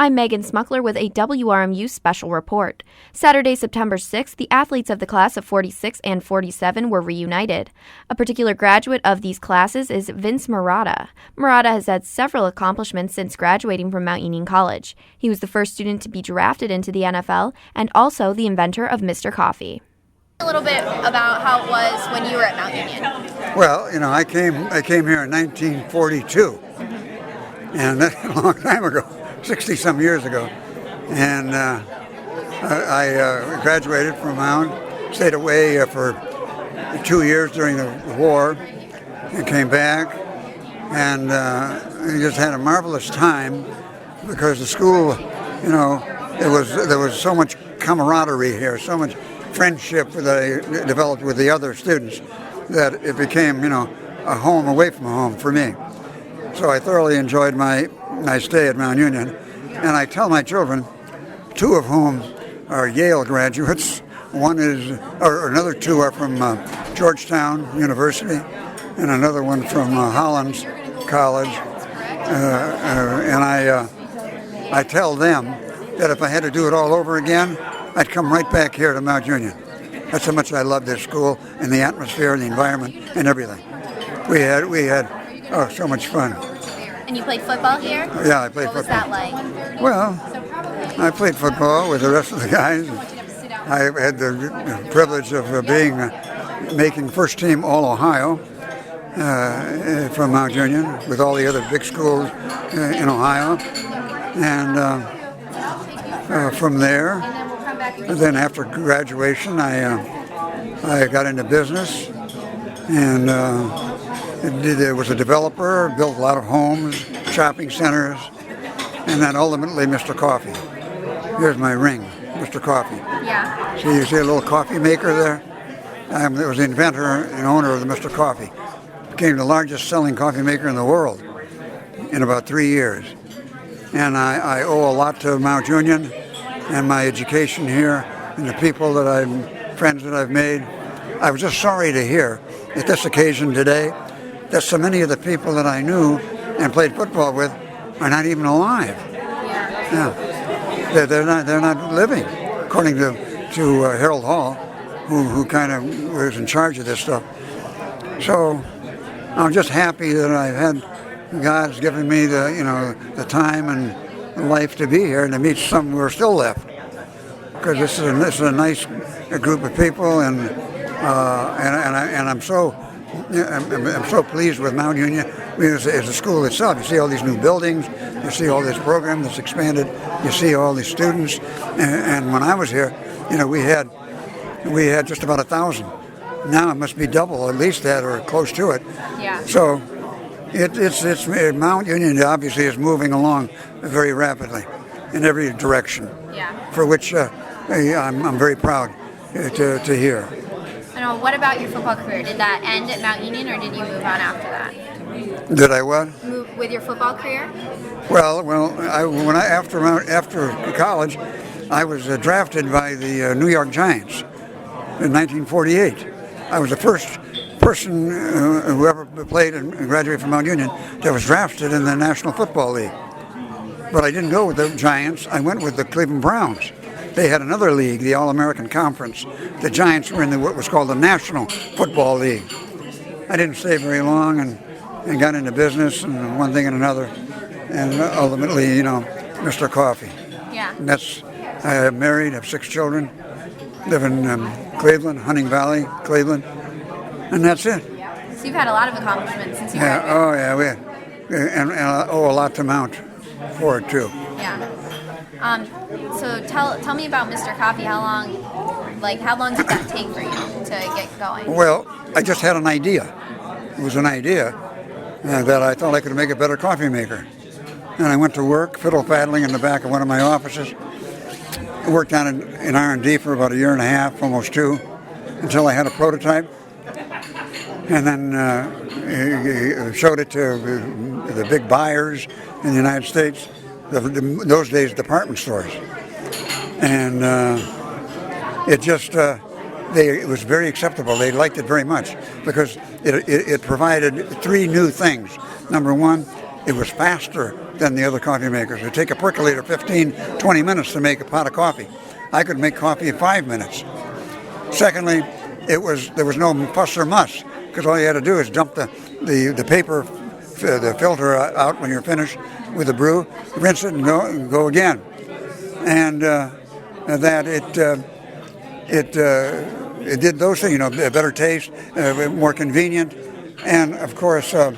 I'm Megan Smuckler with a WRMU special report. Saturday, September 6th, the athletes of the class of 46 and 47 were reunited. A particular graduate of these classes is Vince Marotta. Marotta has had several accomplishments since graduating from Mount Union College. He was the first student to be drafted into the NFL and also the inventor of Mr. Coffee. A little bit about how it was when you were at Mount Union. Well, I came here in 1942, and that's a long time ago, 60-some years ago. And I graduated from Mount, stayed away for 2 years during the war, and came back, and just had a marvelous time because the school, there was so much camaraderie here, so much friendship that I developed with the other students that it became, a home away from home for me. So I thoroughly enjoyed my stay at Mount Union, and I tell my children, two of whom are Yale graduates, another two are from Georgetown University, and another one from Hollins College, and I tell them that if I had to do it all over again, I'd come right back here to Mount Union. That's how much I love this school and the atmosphere and the environment and everything. We had so much fun. And you played football here? Yeah, I played football. What was that like? Well, I played football with the rest of the guys. I had the privilege of making first team All-Ohio from Mount Union with all the other big schools in Ohio. And from there, then after graduation, I got into business and was a developer, built a lot of homes, shopping centers, and then ultimately Mr. Coffee. Here's my ring, Mr. Coffee. Yeah. See, you see a little coffee maker there? I was the inventor and owner of the Mr. Coffee. Became the largest selling coffee maker in the world in about 3 years. And I owe a lot to Mount Union and my education here and the people friends that I've made. I was just sorry to hear at this occasion today that so many of the people that I knew and played football with are not even alive. Yeah. They're not living, according to Harold Hall, who kind of was in charge of this stuff. So I'm just happy that I've had God's given me the time and life to be here and to meet some who are still left. Because this is a nice group of people, and I'm so pleased with Mount Union as a school itself. You see all these new buildings, you see all this program that's expanded, you see all these students, and when I was here, we had just about 1,000. Now it must be double, at least that, or close to it. Yeah. So it's Mount Union obviously is moving along very rapidly in every direction. Yeah. For which I'm very proud to hear. What about your football career? Did that end at Mount Union, or did you move on after that? Did I what? Move with your football career? Well, after college, I was drafted by the New York Giants in 1948. I was the first person who ever played and graduated from Mount Union that was drafted in the National Football League. But I didn't go with the Giants. I went with the Cleveland Browns. They had another league, the All-American Conference. The Giants were in what was called the National Football League. I didn't stay very long and got into business and one thing and another. And ultimately, Mr. Coffee. Yeah. And I'm married, have 6 children, live in Cleveland, Hunting Valley, Cleveland, and that's it. So you've had a lot of accomplishments since you graduated. Oh, yeah. And I owe a lot to Mount for it, too. Yeah. So tell me about Mr. Coffee. How long did that take for you to get going? Well, I just had an idea. It was an idea that I thought I could make a better coffee maker. And I went to work, fiddle faddling in the back of one of my offices. I worked on it in R&D for about 1.5 years, almost 2, until I had a prototype. And then showed it to the big buyers in the United States, those days department stores. And it was very acceptable. They liked it very much because it provided 3 new things. Number one, it was faster than the other coffee makers. It would take a percolator 15, 20 minutes to make a pot of coffee. I could make coffee in 5 minutes. Secondly, there was no fuss or muss, because all you had to do is dump the paper, the filter out when you're finished with the brew, rinse it and go again. And that it did those things, a better taste, more convenient, and of course what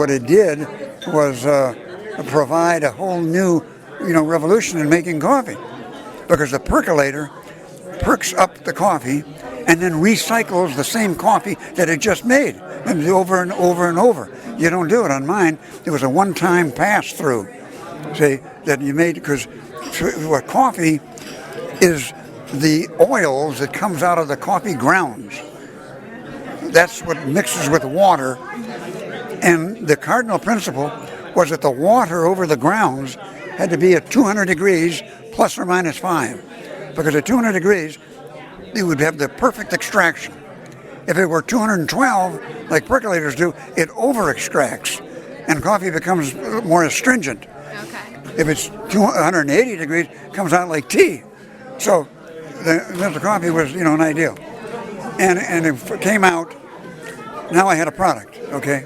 it did was provide a whole new revolution in making coffee, because the percolator perks up the coffee and then recycles the same coffee that it just made, and over and over and over. You don't do it on mine. It was a one-time pass-through, see, that you made, because what coffee is the oils that comes out of the coffee grounds. That's what mixes with water, and the cardinal principle was that the water over the grounds had to be at 200 degrees plus or minus 5, because at 200 degrees you would have the perfect extraction. If it were 212, like percolators do, it over-extracts, and coffee becomes more astringent. Okay. If it's 180 degrees, it comes out like tea. So the coffee was, an ideal. And it came out, now I had a product, okay,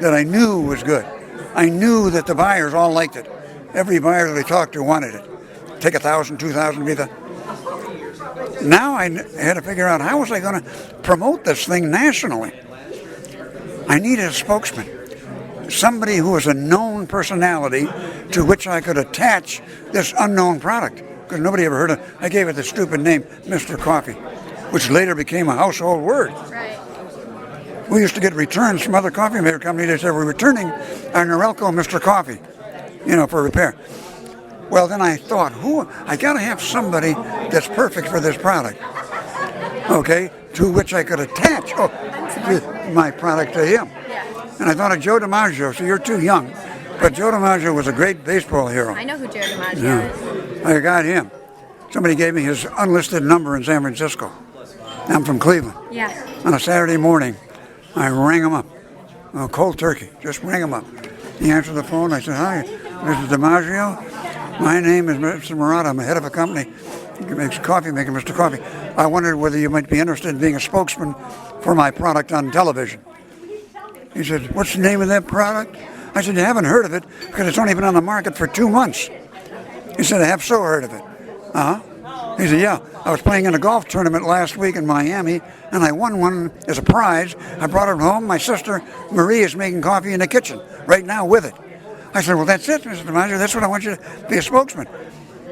that I knew was good. I knew that the buyers all liked it. Every buyer that I talked to wanted it. Take 1,000, 2,000, be the... Now I had to figure out, how was I going to promote this thing nationally? I needed a spokesman, somebody who was a known personality to which I could attach this unknown product, because nobody ever heard of it. I gave it the stupid name, Mr. Coffee, which later became a household word. Right. We used to get returns from other coffee maker companies that said, we're returning our Norelco Mr. Coffee, for repair. Well, then I thought, I got to have somebody that's perfect for this product, okay, to which I could attach my product to him. Yeah. And I thought of Joe DiMaggio. So you're too young, but Joe DiMaggio was a great baseball hero. I know who Joe DiMaggio is. I got him. Somebody gave me his unlisted number in San Francisco. I'm from Cleveland. Yeah. On a Saturday morning, I rang him up. Cold turkey, just rang him up. He answered the phone. I said, hi, Mr. DiMaggio. My name is Mr. Marotta. I'm the head of a company that makes coffee, making Mr. Coffee. I wondered whether you might be interested in being a spokesman for my product on television. He said, what's the name of that product? I said, you haven't heard of it because it's only been on the market for 2 months. He said, I have so heard of it. Uh-huh. He said, yeah, I was playing in a golf tournament last week in Miami, and I won one as a prize. I brought it home. My sister, Marie, is making coffee in the kitchen right now with it. I said, well, that's it, Mr. DiMaggio. That's what I want you to be a spokesman.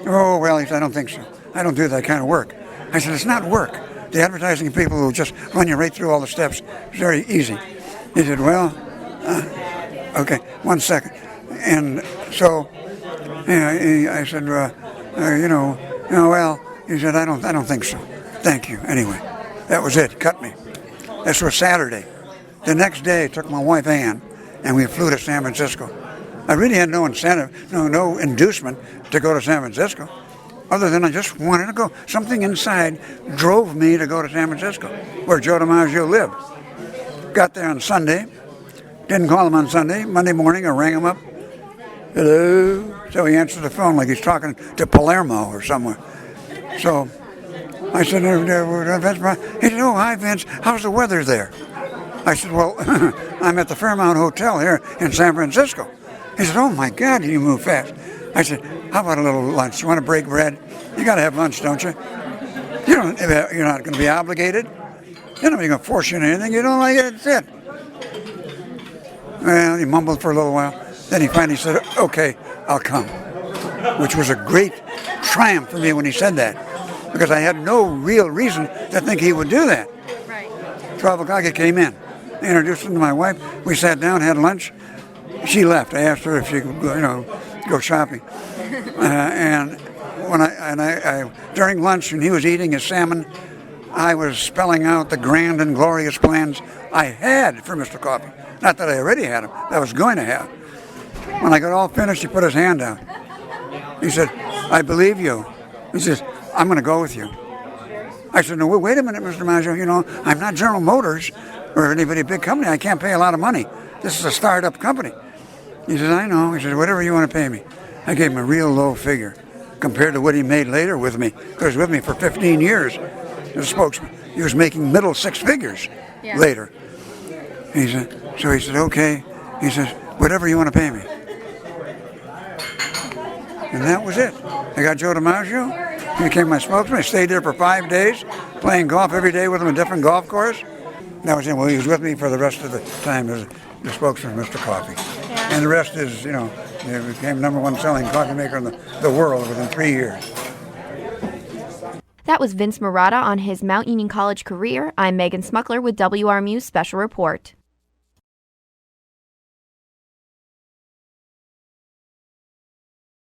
Oh, well, he said, I don't think so. I don't do that kind of work. I said, it's not work. The advertising people will just run you right through all the steps. It's very easy. He said, well, okay, 1 second. And so I said, well, he said, I don't think so. Thank you. Anyway, that was it. Cut me. This was Saturday. The next day, I took my wife, Ann, and we flew to San Francisco. I really had no incentive, no inducement to go to San Francisco, other than I just wanted to go. Something inside drove me to go to San Francisco, where Joe DiMaggio lived. Got there on Sunday, didn't call him on Sunday. Monday morning, I rang him up. Hello? So he answered the phone like he's talking to Palermo or somewhere. So I said, he said, oh, hi, Vince. How's the weather there? I said, well, I'm at the Fairmount Hotel here in San Francisco. He said, oh, my God, you move fast. I said, how about a little lunch? You want to break bread? You got to have lunch, don't you? You're not going to be obligated. You're not going to force you into anything. You don't like it, that's it. Well, he mumbled for a little while. Then he finally said, okay, I'll come, which was a great triumph for me when he said that, because I had no real reason to think he would do that. Right. 12 o'clock, he came in. I introduced him to my wife. We sat down, had lunch. She left. I asked her if she could, go shopping. And during lunch, when he was eating his salmon, I was spelling out the grand and glorious plans I had for Mr. Coffee. Not that I already had them, that I was going to have. When I got all finished, he put his hand out. He said, I believe you. He says, I'm going to go with you. I said, no, wait a minute, Mr. DiMaggio. I'm not General Motors or anybody big company. I can't pay a lot of money. This is a startup company. He says, I know. He says, whatever you want to pay me. I gave him a real low figure compared to what he made later with me. Because he was with me for 15 years. The spokesman. He was making middle six figures later. He said, so he said, okay. He says, whatever you want to pay me. And that was it. I got Joe DiMaggio. He became my spokesman. I stayed there for 5 days, playing golf every day with him, a different golf course. That was him. Well, he was with me for the rest of the time as the spokesman for Mr. Coffee. Yeah. And the rest is, you know, he became #1 selling coffee maker in the world within 3 years. That was Vince Marotta on his Mount Union College career. I'm Megan Smuckler with WRMU Special Report.